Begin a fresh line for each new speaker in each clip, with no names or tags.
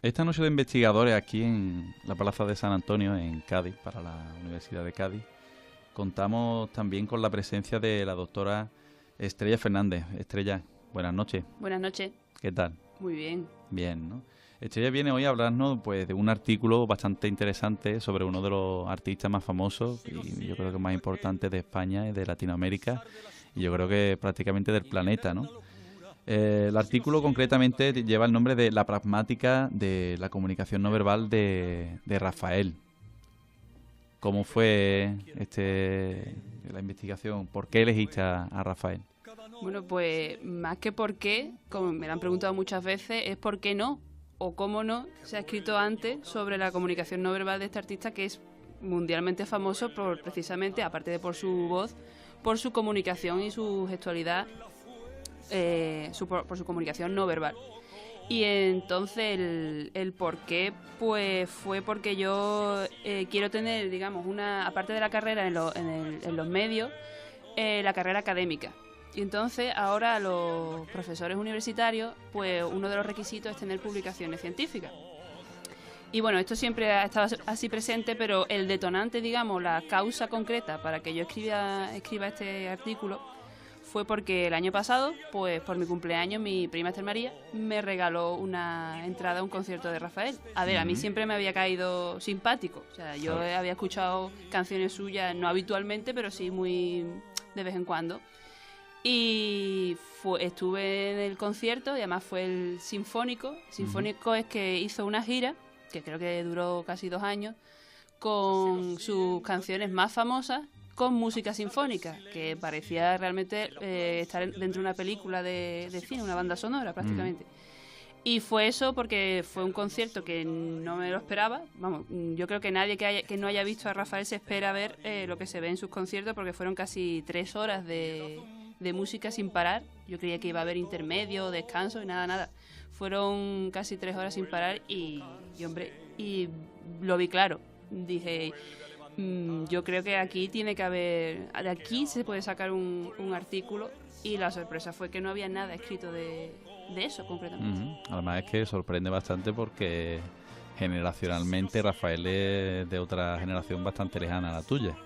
Esta noche de investigadores aquí en la Plaza de San Antonio, en Cádiz, para la Universidad de Cádiz, contamos también con la presencia de la doctora Estrella Fernández. Estrella, buenas noches.
Buenas noches.
¿Qué tal?
Muy bien.
Bien, ¿no? Estrella viene hoy a hablarnos pues, de un artículo bastante interesante sobre uno de los artistas más famosos y yo creo que más importantes de España y de Latinoamérica y yo creo que prácticamente del planeta, ¿no? El artículo concretamente lleva el nombre de La pragmática de la comunicación no verbal de Rafael. ¿Cómo fue la investigación? ¿Por qué elegiste a Rafael?
Bueno, pues más que por qué, como me lo han preguntado muchas veces, es por qué no o cómo no se ha escrito antes sobre la comunicación no verbal de este artista que es mundialmente famoso por precisamente, aparte de por su voz, por su comunicación y su gestualidad, por su comunicación no verbal. Y entonces el por qué pues fue porque yo quiero tener, digamos, aparte de la carrera en los medios, la carrera académica. Y entonces ahora los profesores universitarios, pues uno de los requisitos es tener publicaciones científicas. Y bueno, esto siempre ha estado así presente, pero el detonante, digamos, la causa concreta para que yo escriba este artículo fue porque el año pasado, pues por mi cumpleaños, mi prima Esther María me regaló una entrada a un concierto de Rafael. A ver, a mí siempre me había caído simpático. O sea, yo había escuchado canciones suyas, no habitualmente, pero sí muy de vez en cuando. Y estuve en el concierto y además fue el Sinfónico. Sinfónico es que hizo una gira, que creo que duró casi 2 años, con sus canciones más famosas, con música sinfónica, que parecía realmente estar dentro de una película de cine, una banda sonora prácticamente. Y fue eso porque fue un concierto que no me lo esperaba. Vamos, yo creo que nadie que no haya visto a Rafael se espera ver lo que se ve en sus conciertos, porque fueron casi 3 horas de música sin parar. Yo creía que iba a haber intermedio, descanso y nada. Fueron casi 3 horas sin parar y lo vi claro. Dije, yo creo que aquí tiene que haber, de aquí se puede sacar un artículo, y la sorpresa fue que no había nada escrito de eso concretamente.
Además es que sorprende bastante porque generacionalmente Rafael es de otra generación bastante lejana a la tuya,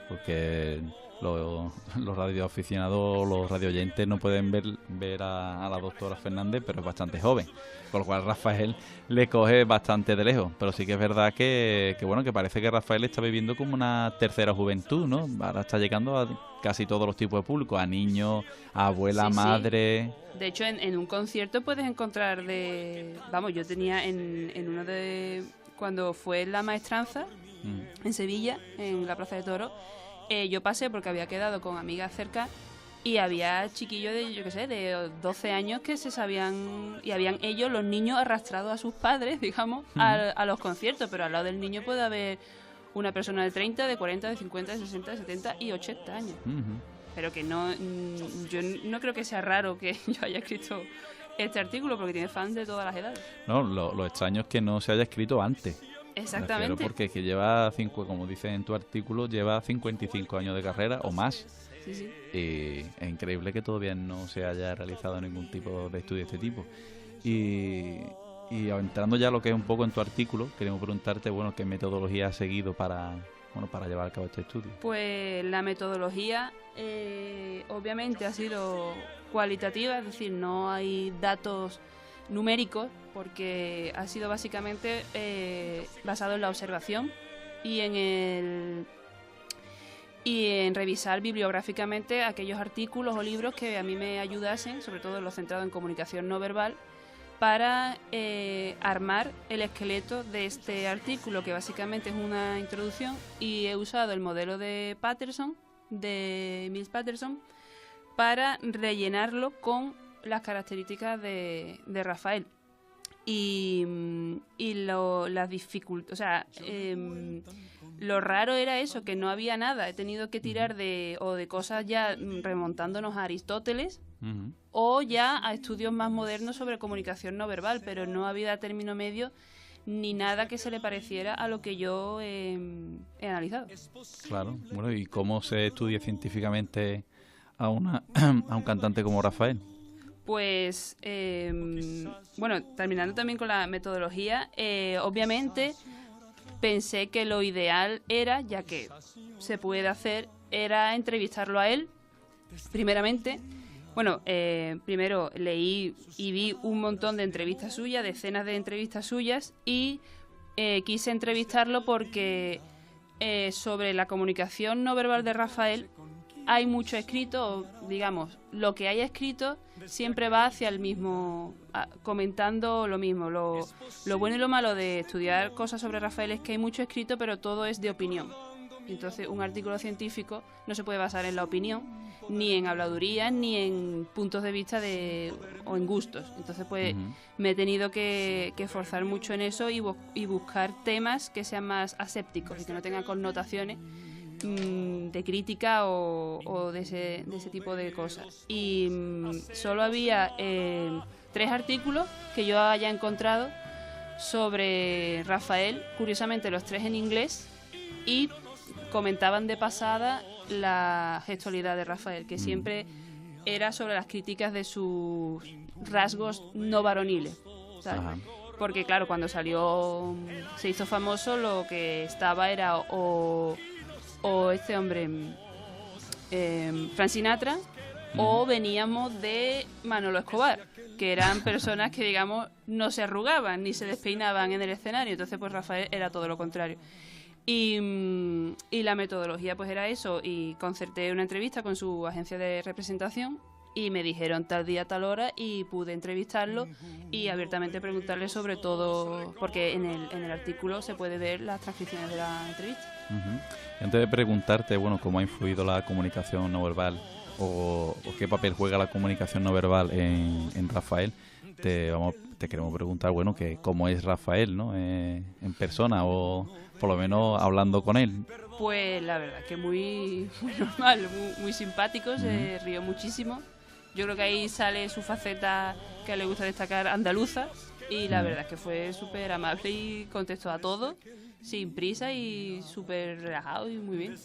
porque los radioaficionados, los radioyentes no pueden ver a la doctora Fernández, pero es bastante joven, por lo cual Rafael le coge bastante de lejos. Pero sí que es verdad que parece que Rafael está viviendo como una tercera juventud, ¿no? Ahora está llegando a casi todos los tipos de público, a niños, a abuela,
Sí,
madre.
Sí. De hecho, en un concierto puedes encontrar yo tenía en uno cuando fue la maestranza en Sevilla, en la Plaza de Toros. Yo pasé porque había quedado con amigas cerca y había chiquillos de 12 años que se sabían, y habían ellos, los niños, arrastrados a sus padres, digamos, a los conciertos, pero al lado del niño puede haber una persona de 30, de 40, de 50, de 60, de 70 y 80 años. Pero que yo no creo que sea raro que yo haya escrito este artículo, porque tiene fans de todas las edades.
No, lo extraño es que no se haya escrito antes.
Exactamente.
Porque es que lleva, como dices en tu artículo, lleva 55 años de carrera o más.
Sí.
Y es increíble que todavía no se haya realizado ningún tipo de estudio de este tipo. Y entrando ya a lo que es un poco en tu artículo, queremos preguntarte, qué metodología has seguido para llevar a cabo este estudio.
Pues la metodología obviamente ha sido cualitativa, es decir, no hay datos numéricos, porque ha sido básicamente basado en la observación y en revisar bibliográficamente aquellos artículos o libros que a mí me ayudasen, sobre todo los centrados en comunicación no verbal, para armar el esqueleto de este artículo, que básicamente es una introducción, y he usado el modelo de Mills Patterson, para rellenarlo con las características de Rafael. Las dificultades, o sea, lo raro era eso, que no había nada. He tenido que tirar de cosas ya remontándonos a Aristóteles, o ya a estudios más modernos sobre comunicación no verbal, pero no había término medio ni nada que se le pareciera a lo que yo he analizado.
Claro, ¿y cómo se estudia científicamente a un cantante como Rafael?
Pues, bueno, terminando también con la metodología, obviamente pensé que lo ideal era, ya que se puede hacer, era entrevistarlo a él, primeramente. Bueno, primero leí y vi un montón de entrevistas suyas, decenas de entrevistas suyas, y quise entrevistarlo porque sobre la comunicación no verbal de Rafael hay mucho escrito, digamos, lo que haya escrito siempre va hacia el mismo, comentando lo mismo. Lo bueno y lo malo de estudiar cosas sobre Rafael es que hay mucho escrito, pero todo es de opinión. Entonces, un artículo científico no se puede basar en la opinión, ni en habladurías, ni en puntos de vista o en gustos. Entonces, pues, me he tenido que forzar mucho en eso y buscar temas que sean más asépticos y que no tengan connotaciones de crítica o de ese tipo de cosas. Y solo había 3 artículos que yo haya encontrado sobre Rafael, curiosamente los 3 en inglés, y comentaban de pasada la gestualidad de Rafael, que siempre era sobre las críticas de sus rasgos no varoniles, ¿sabes? Porque claro, cuando salió, se hizo famoso, lo que estaba era o este hombre, Frank Sinatra, o veníamos de Manolo Escobar, que eran personas que, digamos, no se arrugaban ni se despeinaban en el escenario. Entonces, pues Rafael era todo lo contrario. Y la metodología pues era eso, y concerté una entrevista con su agencia de representación y me dijeron tal día, tal hora, y pude entrevistarlo y abiertamente preguntarle sobre todo, porque en el artículo se puede ver las transcripciones de la entrevista.
Antes de preguntarte, bueno, cómo ha influido la comunicación no verbal o qué papel juega la comunicación no verbal en Rafael, te queremos preguntar, bueno, que cómo es Rafael, ¿no? En persona, o por lo menos hablando con él.
Pues la verdad que muy normal, muy simpático, se rió muchísimo. Yo creo que ahí sale su faceta que le gusta destacar, andaluza, y la verdad es que fue súper amable y contestó a todo, sin prisa y súper relajado y muy bien.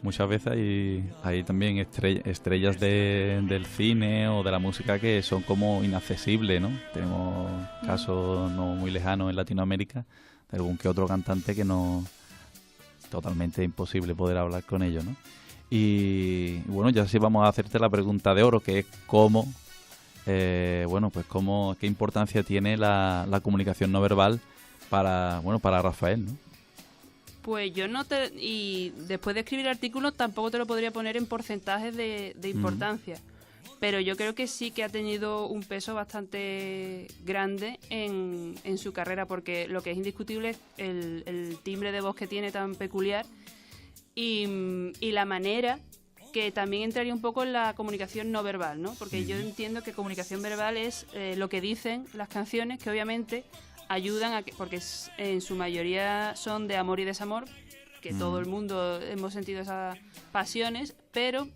Muchas veces hay también estrellas del cine o de la música que son como inaccesibles, ¿no? Tenemos casos no muy lejanos en Latinoamérica de algún que otro cantante que no, totalmente imposible poder hablar con ellos, ¿no? Y bueno, ya sí vamos a hacerte la pregunta de oro, que es cómo, qué importancia tiene la comunicación no verbal para Rafael, ¿no?
Pues yo y después de escribir el artículo tampoco te lo podría poner en porcentajes de importancia, pero yo creo que sí que ha tenido un peso bastante grande en su carrera, porque lo que es indiscutible es el timbre de voz que tiene tan peculiar y la manera que también entraría un poco en la comunicación no verbal, ¿no? Porque yo entiendo que comunicación verbal es lo que dicen las canciones, que obviamente ayudan a que, porque en su mayoría son de amor y desamor, que todo el mundo hemos sentido esas pasiones, pero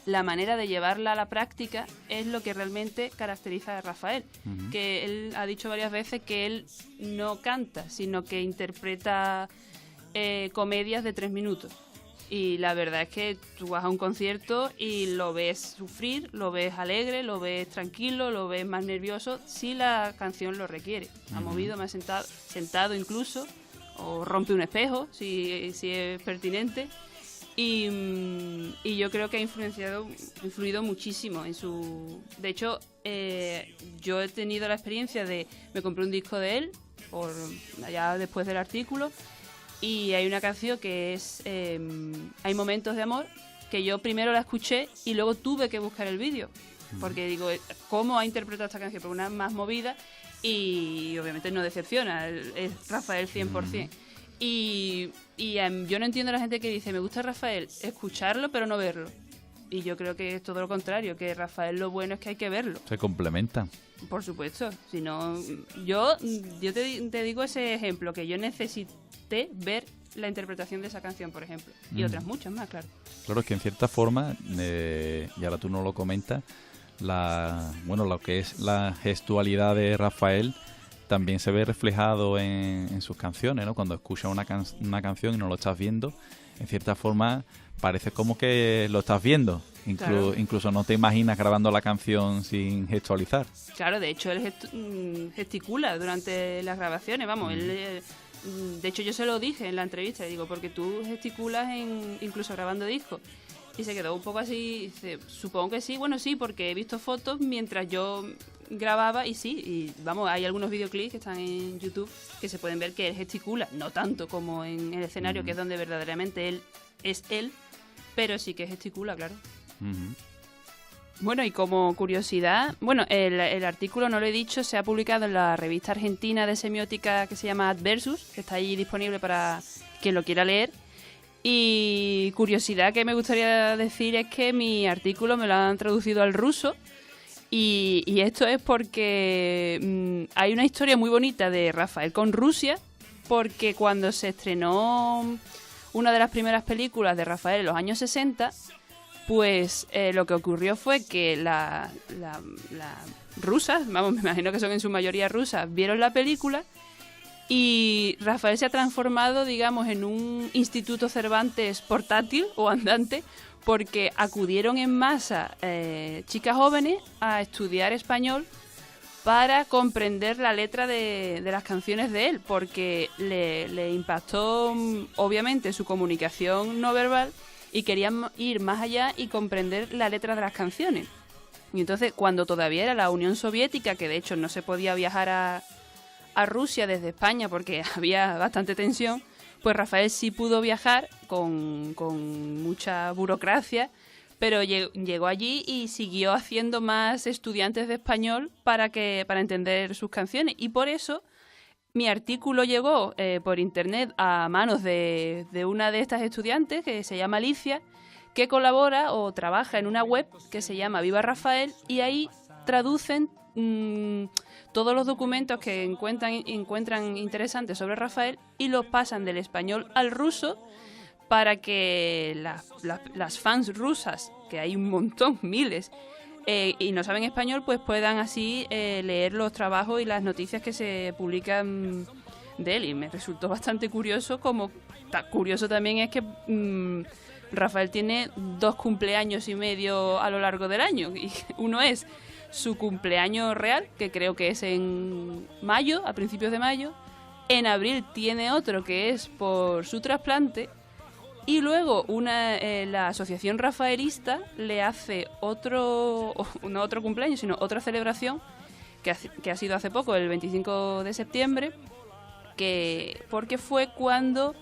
la manera de llevarla a la práctica es lo que realmente caracteriza a Rafael, que él ha dicho varias veces que él no canta, sino que interpreta comedias de 3 minutos. Y la verdad es que tú vas a un concierto y lo ves sufrir, lo ves alegre, lo ves tranquilo, lo ves más nervioso, si la canción lo requiere. Ha movido, me ha sentado incluso, o rompe un espejo, si es pertinente. Y yo creo que ha influido muchísimo en su... De hecho, yo he tenido la experiencia me compré un disco de él, allá después del artículo, y hay una canción que es Hay momentos de amor, que yo primero la escuché y luego tuve que buscar el vídeo, porque digo, ¿cómo ha interpretado esta canción? Porque una más movida y obviamente no decepciona, es Rafael 100%. Y yo no entiendo a la gente que dice, me gusta Rafael, escucharlo pero no verlo. Y yo creo que es todo lo contrario, que Rafael lo bueno es que hay que verlo.
Se complementan.
Por supuesto, si no, yo te digo ese ejemplo, que yo necesité ver la interpretación de esa canción, por ejemplo, y otras muchas más, claro. Claro,
es que en cierta forma, y ahora tú no lo comentas, lo que es la gestualidad de Rafael también se ve reflejado en sus canciones, ¿no? Cuando escuchas una canción y no lo estás viendo, en cierta forma parece como que lo estás viendo,
Claro.
Incluso no te imaginas grabando la canción sin gestualizar.
Claro, de hecho él gesticula durante las grabaciones, vamos, él... De hecho yo se lo dije en la entrevista, digo, porque tú gesticulas incluso grabando discos. Y se quedó un poco así, dice, supongo que sí, bueno sí, porque he visto fotos mientras yo grababa y sí, y vamos, hay algunos videoclips que están en YouTube que se pueden ver que él gesticula, no tanto como en el escenario, que es donde verdaderamente él es él, pero sí que gesticula, claro. Bueno, y como curiosidad, bueno, el artículo, no lo he dicho, se ha publicado en la revista argentina de semiótica que se llama Adversus, que está ahí disponible para quien lo quiera leer. Y curiosidad que me gustaría decir es que mi artículo me lo han traducido al ruso, y esto es porque hay una historia muy bonita de Rafael con Rusia, porque cuando se estrenó una de las primeras películas de Rafael en los años 60, pues lo que ocurrió fue que las rusas, vamos, me imagino que son en su mayoría rusas, vieron la película y Rafael se ha transformado, digamos, en un instituto Cervantes portátil o andante, porque acudieron en masa chicas jóvenes a estudiar español para comprender la letra de las canciones de él, porque le impactó obviamente su comunicación no verbal y querían ir más allá y comprender la letra de las canciones. Y entonces, cuando todavía era la Unión Soviética, que de hecho no se podía viajar a Rusia desde España porque había bastante tensión, pues Rafael sí pudo viajar con mucha burocracia, pero llegó allí y siguió haciendo más estudiantes de español para entender sus canciones. Y por eso mi artículo llegó por internet a manos de una de estas estudiantes, que se llama Alicia, que colabora o trabaja en una web que se llama Viva Rafael, y ahí traducen todos los documentos que encuentran interesantes sobre Rafael y los pasan del español al ruso para que las fans rusas, que hay un montón, miles, y no saben español, pues puedan así leer los trabajos y las noticias que se publican de él. Y me resultó bastante curioso, como curioso también es que Rafael tiene 2 cumpleaños y medio a lo largo del año, y uno es su cumpleaños real, que creo que es en mayo, a principios de mayo. En abril tiene otro que es por su trasplante, y luego la asociación rafaelista le hace no otro cumpleaños, sino otra celebración que ha sido hace poco, el 25 de septiembre, porque fue cuando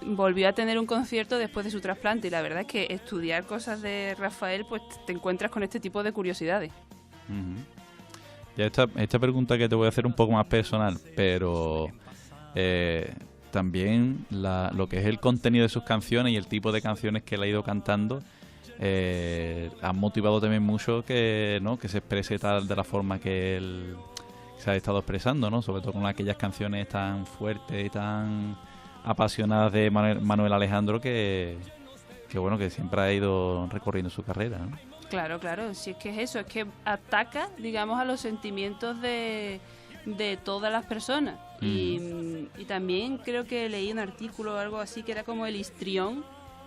volvió a tener un concierto después de su trasplante. Y la verdad es que estudiar cosas de Rafael, pues te encuentras con este tipo de curiosidades.
Ya esta pregunta que te voy a hacer un poco más personal, pero también lo que es el contenido de sus canciones y el tipo de canciones que él ha ido cantando han motivado también mucho que se exprese tal de la forma que él se ha estado expresando, ¿no? Sobre todo con aquellas canciones tan fuertes y tan apasionadas de Manuel Alejandro que bueno, que siempre ha ido recorriendo su carrera, ¿no?
Claro, si es que es eso, es que ataca, digamos, a los sentimientos de todas las personas. Y también creo que leí un artículo o algo así que era como el histrión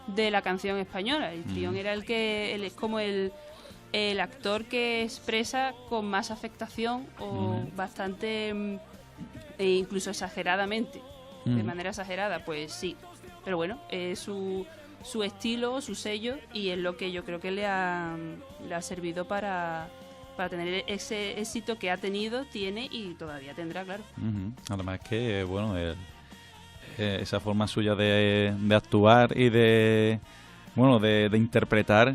de la canción española. El histrión era es como el actor que expresa con más afectación o bastante, incluso exageradamente, de manera exagerada, pues sí. Pero bueno, es su estilo, su sello, y es lo que yo creo que le ha servido para tener ese éxito que ha tenido, tiene y todavía tendrá, claro.
Además que, bueno, esa forma suya de actuar y de interpretar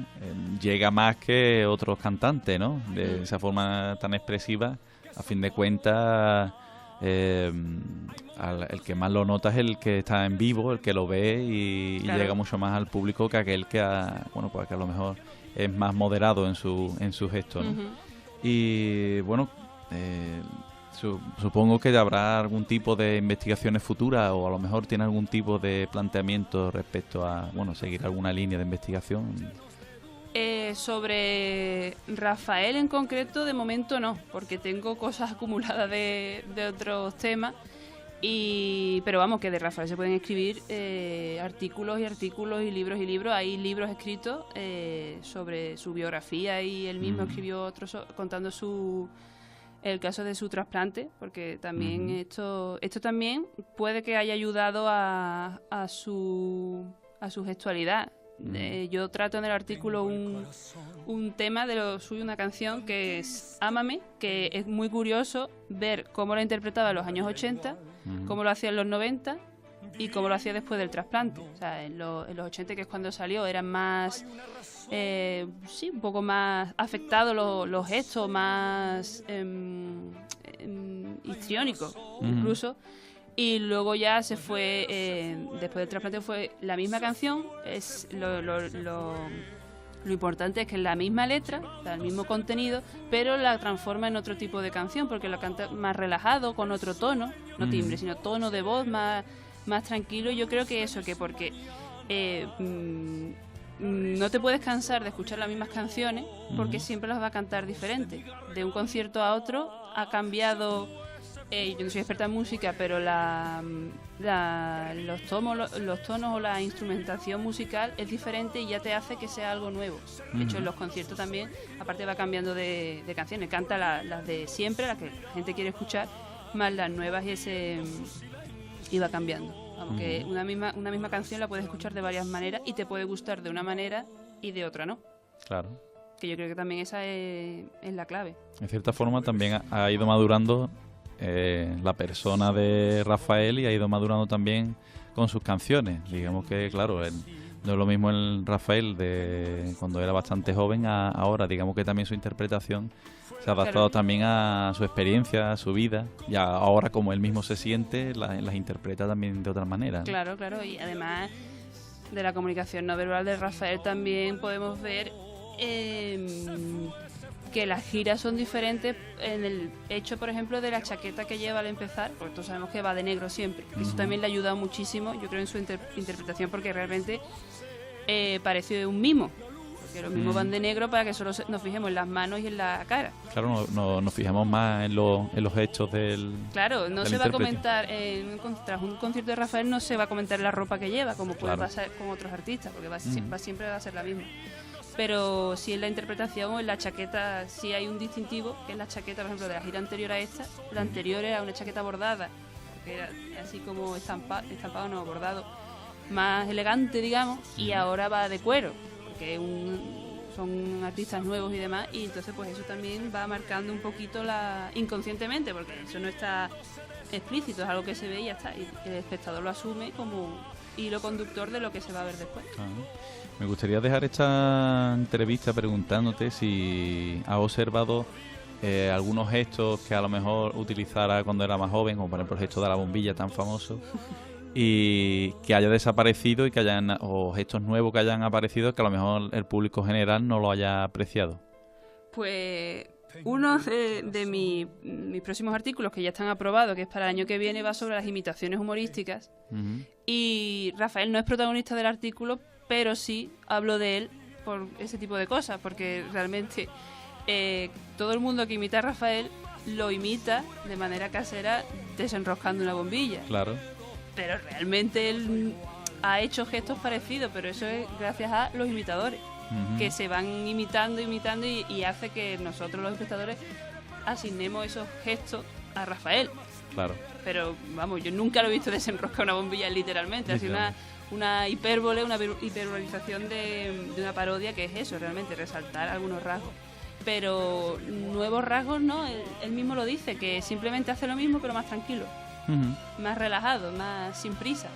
llega más que otros cantantes, ¿no? De esa forma tan expresiva, a fin de cuentas, el que más lo nota es el que está en vivo, el que lo ve y llega mucho más al público que aquel que pues que a lo mejor es más moderado en su gesto, ¿no? Y bueno, supongo que habrá algún tipo de investigaciones futuras, o a lo mejor tiene algún tipo de planteamiento respecto a seguir alguna línea de investigación.
Sobre Rafael en concreto, de momento no, porque tengo cosas acumuladas de otros temas, Pero vamos, que de Rafael se pueden escribir artículos y artículos y libros. Hay libros escritos sobre su biografía, y él mismo escribió otros contando el caso de su trasplante, porque también esto también puede que haya ayudado a su gestualidad. Yo trato en el artículo un tema de lo suyo, una canción que es Ámame, que es muy curioso ver cómo la interpretaba en los años 80, cómo lo hacía en los 90 y cómo lo hacía después del trasplante. O sea, en los 80, que es cuando salió, eran más, un poco más afectados los gestos, más histriónicos incluso. Y luego ya se fue, después del trasplante fue la misma canción. Es lo importante es que es la misma letra, el mismo contenido, pero la transforma en otro tipo de canción, porque lo canta más relajado, con otro tono, no timbre, sino tono de voz más tranquilo. Y yo creo que eso, que porque no te puedes cansar de escuchar las mismas canciones, porque siempre las va a cantar diferente. De un concierto a otro ha cambiado. Yo no soy experta en música, pero los tonos o la instrumentación musical es diferente y ya te hace que sea algo nuevo. De hecho, en los conciertos también, aparte va cambiando de canciones. Canta las de siempre, las que la gente quiere escuchar, más las nuevas, y va cambiando. Vamos, que una misma canción la puedes escuchar de varias maneras y te puede gustar de una manera y de otra no.
Claro.
Que yo creo que también esa es la clave.
En cierta forma también ha ido madurando la persona de Rafael, y ha ido madurando también con sus canciones. Digamos que, claro, no es lo mismo el Rafael de cuando era bastante joven a ahora. Digamos que también su interpretación se ha adaptado también a su experiencia, a su vida, y ahora como él mismo se siente, las interpreta también de otra manera, ¿no?
Claro, y además de la comunicación no verbal de Rafael también podemos ver que las giras son diferentes en el hecho, por ejemplo, de la chaqueta que lleva al empezar, porque todos sabemos que va de negro siempre. Eso también le ha ayudado muchísimo, yo creo, en su interpretación, porque realmente parece un mimo, porque los mimos van de negro para que solo nos fijemos en las manos y en la cara. Claro,
nos fijamos más en los hechos del
Claro, no
del
se va a
intérprete.
comentar, tras un concierto de Rafael no se va a comentar la ropa que lleva, como puede pasar con otros artistas, porque siempre va a ser la misma. Pero sí en la interpretación o en la chaqueta sí hay un distintivo, que es la chaqueta, por ejemplo, de la gira anterior a esta. La anterior era una chaqueta bordada, que era así como estampado, no, bordado, más elegante, digamos, y ahora va de cuero, porque son artistas nuevos y demás, y entonces pues eso también va marcando un poquito inconscientemente, porque eso no está explícito, es algo que se ve y ya está, y el espectador lo asume como hilo conductor de lo que se va a ver después.
Me gustaría dejar esta entrevista preguntándote si has observado algunos gestos que a lo mejor utilizara cuando era más joven, como por ejemplo el gesto de la bombilla tan famoso, y que haya desaparecido, o gestos nuevos que hayan aparecido que a lo mejor el público general no lo haya apreciado.
Pues uno de mis próximos artículos, que ya están aprobados, que es para el año que viene, va sobre las imitaciones humorísticas. Y Rafael no es protagonista del artículo, pero sí hablo de él por ese tipo de cosas, porque realmente todo el mundo que imita a Rafael lo imita de manera casera desenroscando una bombilla.
Claro.
Pero realmente él ha hecho gestos parecidos, pero eso es gracias a los imitadores, que se van imitando y hace que nosotros los espectadores asignemos esos gestos a Rafael.
Claro.
Pero vamos, yo nunca lo he visto desenroscar una bombilla literalmente, así una hipérbole, una hiperbolización de una parodia, que es eso, realmente, resaltar algunos rasgos. Pero nuevos rasgos no, él mismo lo dice, que simplemente hace lo mismo pero más tranquilo, más relajado, más sin prisa.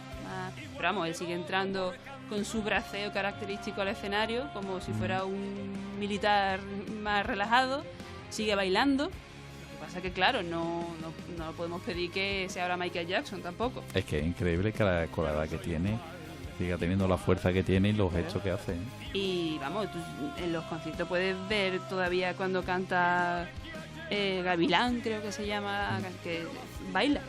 Pero vamos, él sigue entrando con su braceo característico al escenario, como si fuera un militar más relajado, sigue bailando. Lo que pasa que, claro, no podemos pedir que sea ahora Michael Jackson tampoco.
Es que es increíble que con la edad que tiene siga teniendo la fuerza que tiene y los hechos que hace.
Y vamos, tú en los conciertos puedes ver todavía cuando canta Gavilán, creo que se llama, que baila.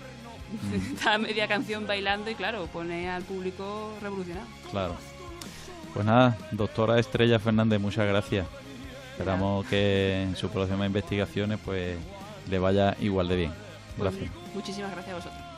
Está a media canción bailando y claro, pone al público revolucionado.
Claro. Pues nada, doctora Estrella Fernández, muchas gracias. Esperamos que en sus próximas investigaciones pues le vaya igual de bien. Gracias.
Muchísimas gracias a vosotros.